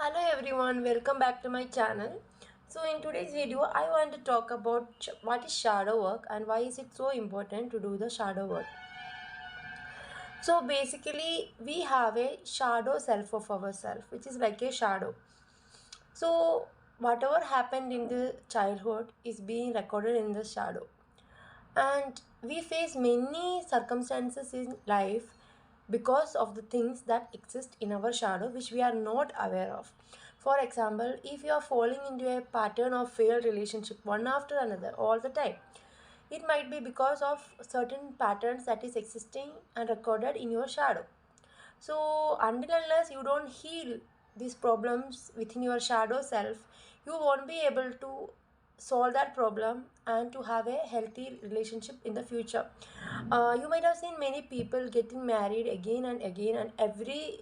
Hello everyone, welcome back to my channel. So in today's video, I want to talk about what is shadow work and why is it so important to do the shadow work. So basically, we have a shadow self of ourselves, which is like a shadow. So whatever happened in the childhood is being recorded in the shadow. And we face many circumstances in life because of the things that exist in our shadow which we are not aware of. For example, if you are falling into a pattern of failed relationship one after another all the time, it might be because of certain patterns that is existing and recorded in your shadow. So until unless you don't heal these problems within your shadow self, you won't be able to solve that problem and to have a healthy relationship in the future. You might have seen many people getting married again and again, and every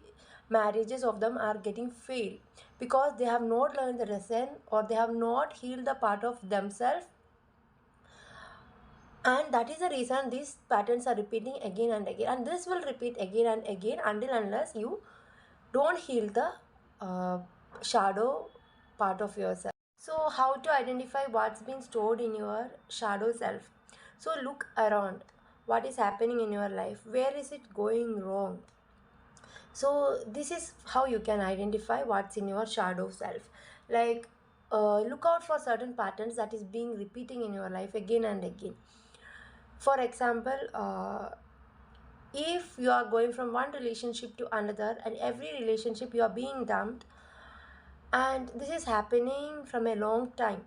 marriages of them are getting failed because they have not learned the lesson or they have not healed the part of themselves, and that is the reason these patterns are repeating again and again, and this will repeat again and again until unless you don't heal the uh, shadow part of yourself. So how to identify what's been stored in your shadow self? So look around, what is happening in your life, where is it going wrong? So this is how you can identify what's in your shadow self. Like look out for certain patterns that is being repeating in your life again and again. For example, if you are going from one relationship to another and every relationship you are being dumped, and this is happening from a long time,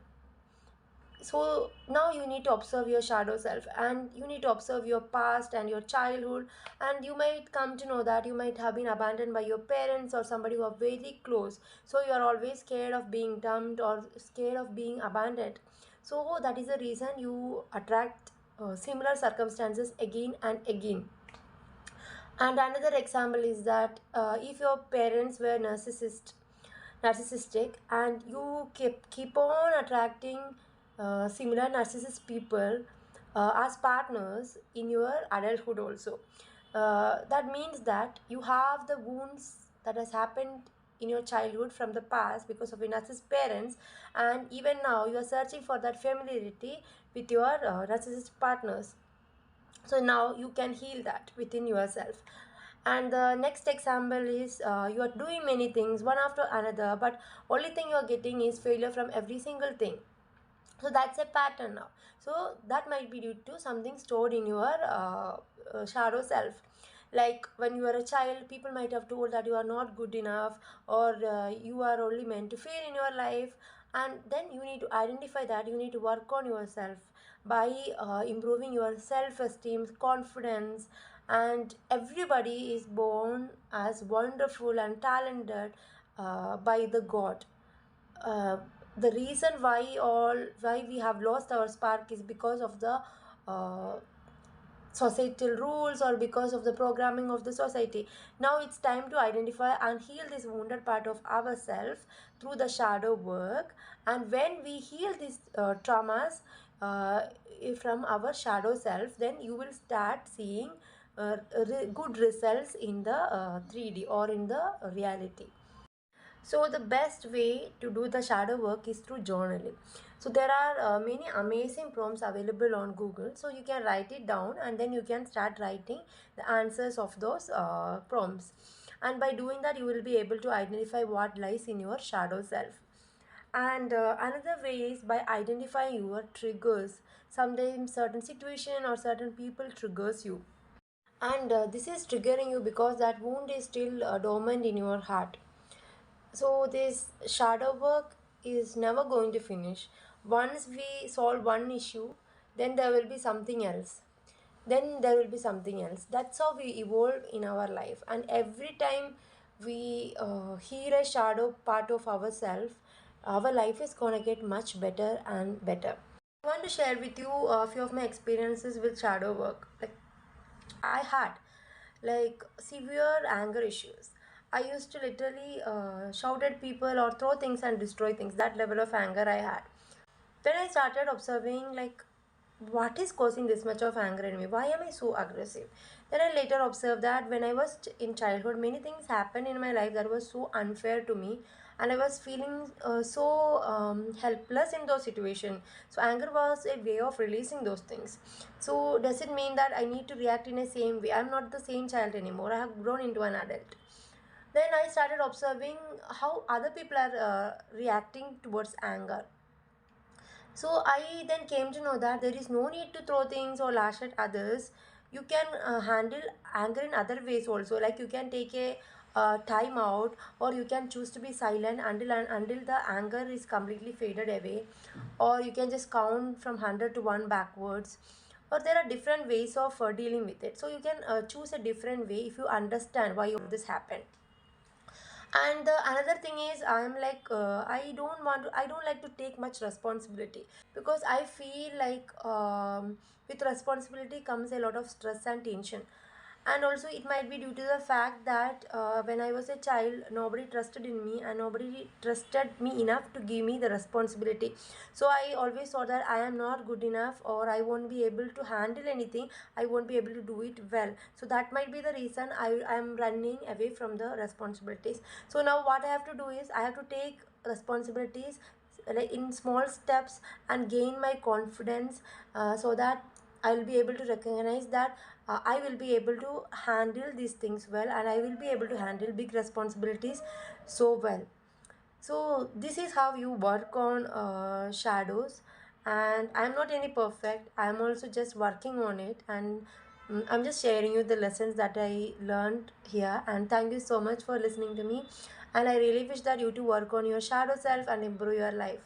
so now you need to observe your shadow self and you need to observe your past and your childhood, and you might come to know that you might have been abandoned by your parents or somebody who are very close, so you are always scared of being dumped or scared of being abandoned. So that is the reason you attract similar circumstances again and again. And another example is that if your parents were narcissistic, and you keep on attracting similar narcissist people as partners in your adulthood also, that means that you have the wounds that has happened in your childhood from the past because of your narcissist parents, and even now you are searching for that familiarity with your narcissist partners. So now you can heal that within yourself. And the next example is you are doing many things one after another, but only thing you are getting is failure from every single thing. So that's a pattern now. So that might be due to something stored in your shadow self. Like when you are a child, people might have told that you are not good enough, or you are only meant to fail in your life, and then you need to identify that you need to work on yourself by improving your self-esteem, confidence. And everybody is born as wonderful and talented by the god. uh, the reason why we have lost our spark is because of the uh, societal rules or because of the programming of the society. Now it's time to identify and heal this wounded part of ourselves through the shadow work. And when we heal these traumas uh, from our shadow self, then you will start seeing good results in the 3D or in the reality. So the best way to do the shadow work is through journaling. So there are many amazing prompts available on Google. So you can write it down and then you can start writing the answers of those prompts. And by doing that, you will be able to identify what lies in your shadow self. And another way is by identifying your triggers. Sometimes certain situation or certain people triggers you, and this is triggering you because that wound is still dormant in your heart. So this shadow work is never going to finish. Once we solve one issue, then there will be something else. Then there will be something else. That's how we evolve in our life. And every time we heal a shadow part of ourselves, our life is gonna get much better and better. I want to share with you a few of my experiences with shadow work. Like I had like severe anger issues. I used to literally shout at people or throw things and destroy things. That level of anger I had. When I started observing like what is causing this much of anger in me? Why am I so aggressive? Then I later observed that when I was in childhood, many things happened in my life that was so unfair to me, and I was feeling so helpless in those situations. So anger was a way of releasing those things. So does it mean that I need to react in the same way? I'm not the same child anymore. I have grown into an adult. Then I started observing how other people are reacting towards anger. So I then came to know that there is no need to throw things or lash at others. You can handle anger in other ways also. Like you can take a time out, or you can choose to be silent until the anger is completely faded away, or you can just count from 100 to 1 backwards. Or there are different ways of dealing with it. So you can choose a different way if you understand why all this happened. And the another thing is, I'm like I don't like to take much responsibility, because I feel like with responsibility comes a lot of stress and tension. And also it might be due to the fact that when I was a child, nobody trusted in me, and nobody trusted me enough to give me the responsibility. So I always thought that I am not good enough, or I won't be able to handle anything, I won't be able to do it well. So that might be the reason I am running away from the responsibilities. So now what I have to do is I have to take responsibilities like in small steps, and gain my confidence, so that I will be able to recognize that I will be able to handle these things well, and I will be able to handle big responsibilities so well. So this is how you work on shadows. And I'm not any perfect, I'm also just working on it. And I'm just sharing you the lessons that I learned here. And thank you so much for listening to me, and I really wish that you to work on your shadow self and improve your life.